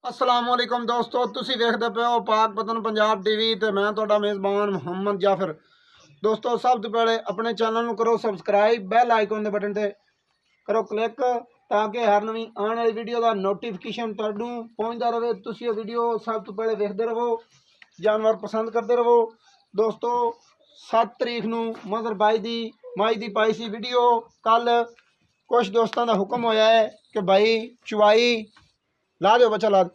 अस्सलाम वालेकुम दोस्तों, तुसी वेखदे पे हो पाक पतन पंजाब टीवी ते मैं तुहाडा मेज़बान मुहम्मद जाफर। दोस्तों सब तो पहले अपने चैनल करो सबसक्राइब, बैल आइकन के बटन ते करो क्लिक ताकि हर नवी आने वाली वीडियो का नोटिफिकेशन तुहानू पहुंचता रहे। तुसी वीडियो सब तो पहले देखते रहो, जानवर पसंद करते रहो। दोस्तों 7 तरीक नू mother my the pi C video. कल कुछ दोस्तों का हुक्म होया है कि भाई चुवाई ला दो, बच्चा ला दो,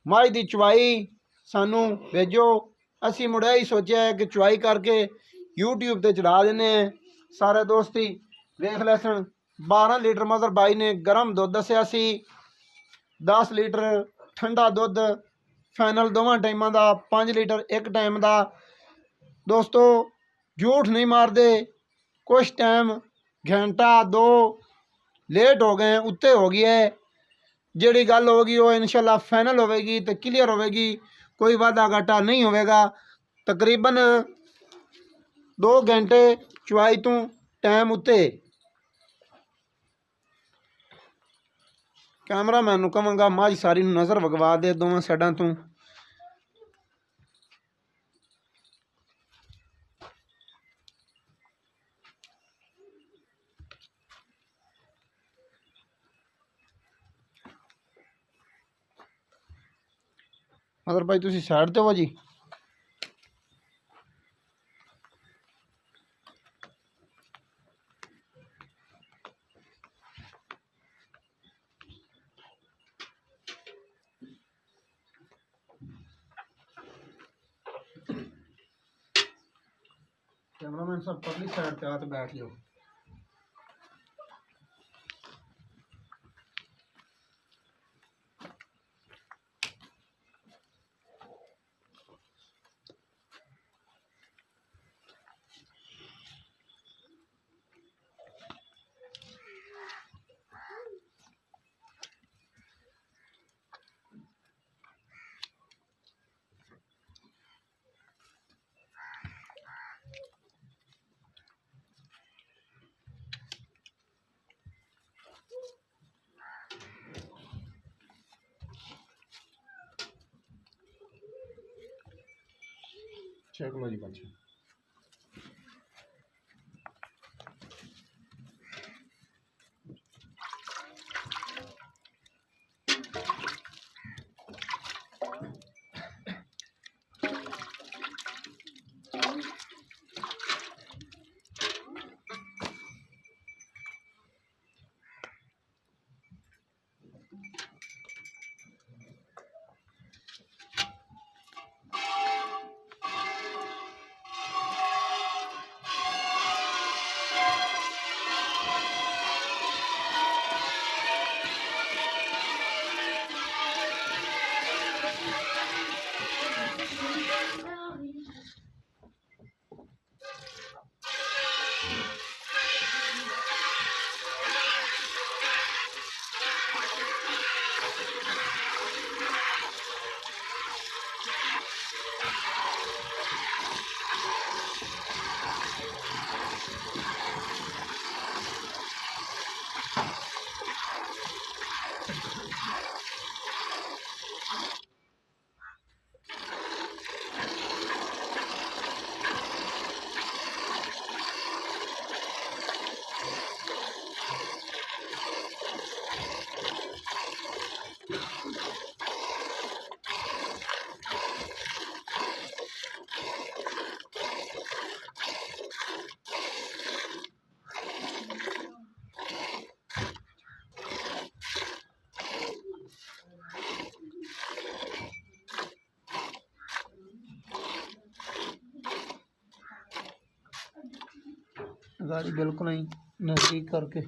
माई दी चुवाई सानू भेजो। असी मुड़िया ही सोचा है कि चुवाई करके यूट्यूब पर चढ़ा देने। सारे दोस्त ही देख लैसन। 12 लीटर मदर बाई ने गर्म दुध दसिया सी, 10 लीटर ठंडा दुध फाइनल दोवां टाइमां दा, 5 लीटर एक टाइम का। दोस्तों झूठ नहीं मारते, कुछ टाइम घंटा 2 लेट हो गए, उत्ते हो गया है। जिहड़ी गल होगी वो इंशाल्लाह फाइनल होगी तो क्लीयर होगी, कोई वादा घाटा नहीं होगा। तकरीबन 2 घंटे चुवाई तू टाइम उत्ते। कैमरा मैनू कहांगा मझ सारी नज़र वगवा दे दोवें साइडों तू। मगर भाई तुसी साइड ते हो जी। कैमरामैन सब परली साइड पे आके बैठ जाओ। चेक लो जी बच्चे। गाड़ी बिल्कुल ही नज़दीक करके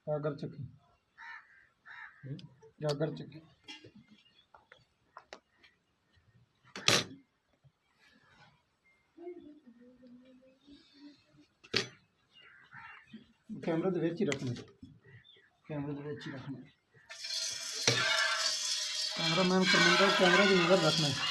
गागर चक्की, गागर चक्की। कैमरे दे विच ही रखना, कैमरे दे विच ही रखना। कैमरा मैन कमेंटर कैमरे की नज़र रखना है।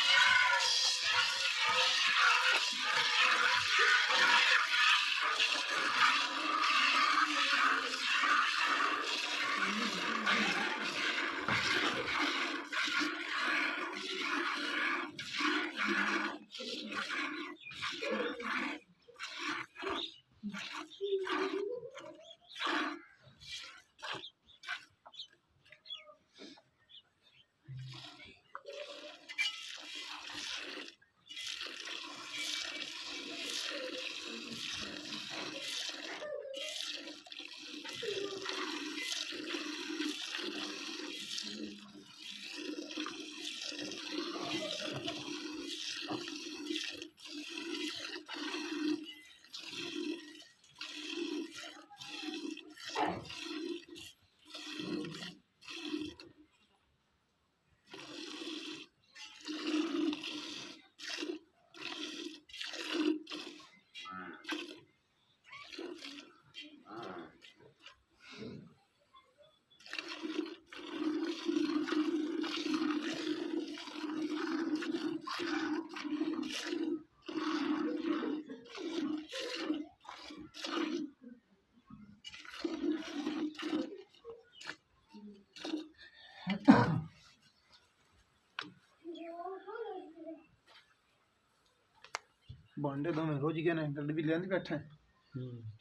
भांडे तो मैं रोज गए ने गड्डी लेंदी बैठे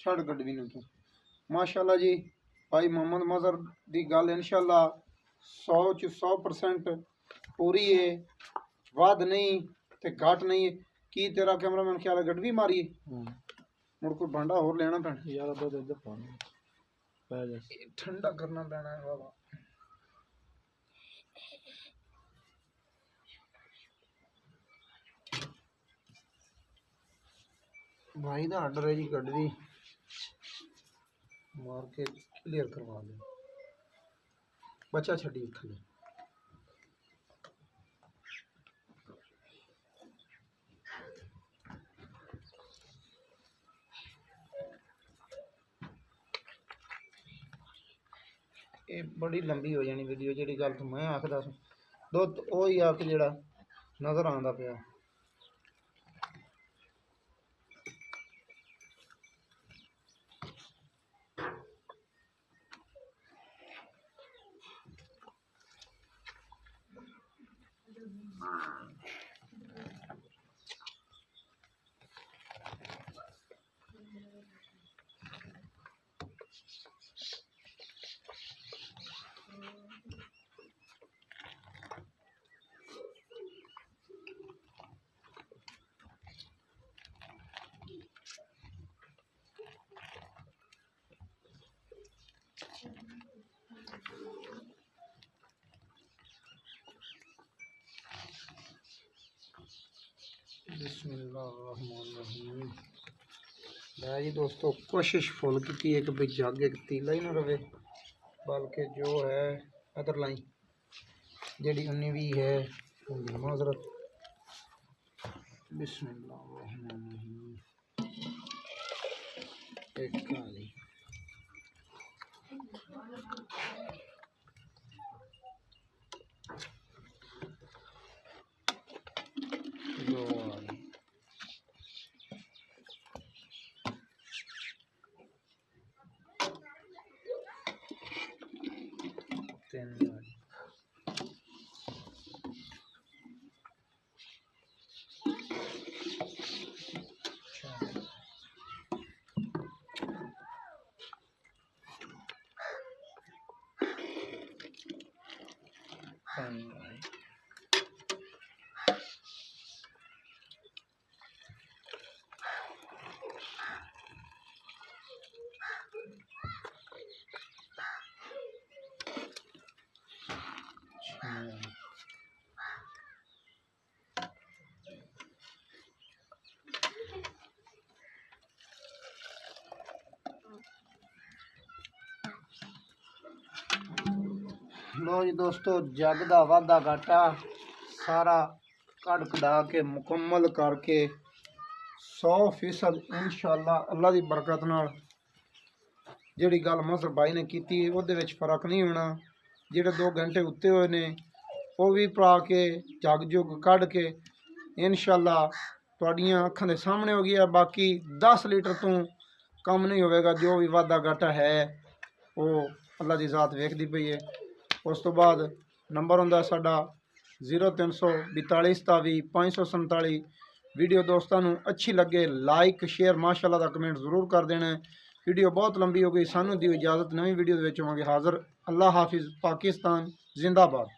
छड़ गड्डी ने तो माशाल्लाह जी। भाई मोहम्मद मजहर दी गल इंशाल्लाह 100 च 100% पूरी है, वाद नहीं ते घट नहीं है। की तेरा कैमरामैन ख्याल है गड्डी मारी मुड़ कोई भांडा होर लेना पैना यार, दो इधर पानी ठंडा करना पैना है बाबा। भाई का आर्डर है जी, गड्डी मार के क्लियर करवा दे, बचा छड़ी थले। ये बड़ी लंबी हो जानी वीडियो, जी गल तो मैं आखदा दो वो ही आख जेड़ा नज़र आंदा पिया। बिस्मिल्लाहिर्रहमानिर्रहीम। जी दोस्तों कोशिश फुल की एक भी जग एक तीला ही ना रहे, बल्कि जो है अदर लाई जी उन्नी भी है माजरत। बिस्मिल्लाहिर्रहमानिर्रहीम। एक काली दो वाली तीन वाली ਲੋ ਜੀ ਦੋਸਤੋ, ਜੱਗ ਦਾ ਵਾਧਾ ਘਾਟਾ ਸਾਰਾ ਕੱਢ ਕਢਾ ਕੇ ਮੁਕੰਮਲ ਕਰਕੇ 100% इंशाअल्लाह अल्लाह की बरकत नाल ਜਿਹੜੀ ਗੱਲ ਮਸਰ ਭਾਈ ਨੇ ਕੀਤੀ ਉਹਦੇ ਵਿੱਚ ਫਰਕ ਨਹੀਂ ਹੋਣਾ। ਜਿਹੜੇ 2 घंटे ਉੱਤੇ ਹੋਏ ਨੇ ਉਹ ਵੀ ਪਾ ਕੇ ਜੱਗ ਜੁਗ ਕੱਢ ਕੇ इंशाअल्लाह ਤੁਹਾਡੀਆਂ ਅੱਖਾਂ ਦੇ ਸਾਹਮਣੇ ਹੋ ਗਿਆ। ਬਾਕੀ 10 ਲੀਟਰ ਤੋਂ कम नहीं होगा। जो भी वाधा घाटा है वो अल्लाह की ज़ात वेखदी पई है। उस तो बाद नंबर होंदा साडा 0342 27 547। वीडियो दोस्तों नूं अच्छी लगे लाइक शेयर माशाअल्लाह दा कमेंट जरूर कर देना। वीडियो बहुत लंबी हो गई, सानू दी इजाज़त, नवी वीडियो दे विच होवांगे हाज़र। अल्लाह हाफिज़, पाकिस्तान जिंदाबाद।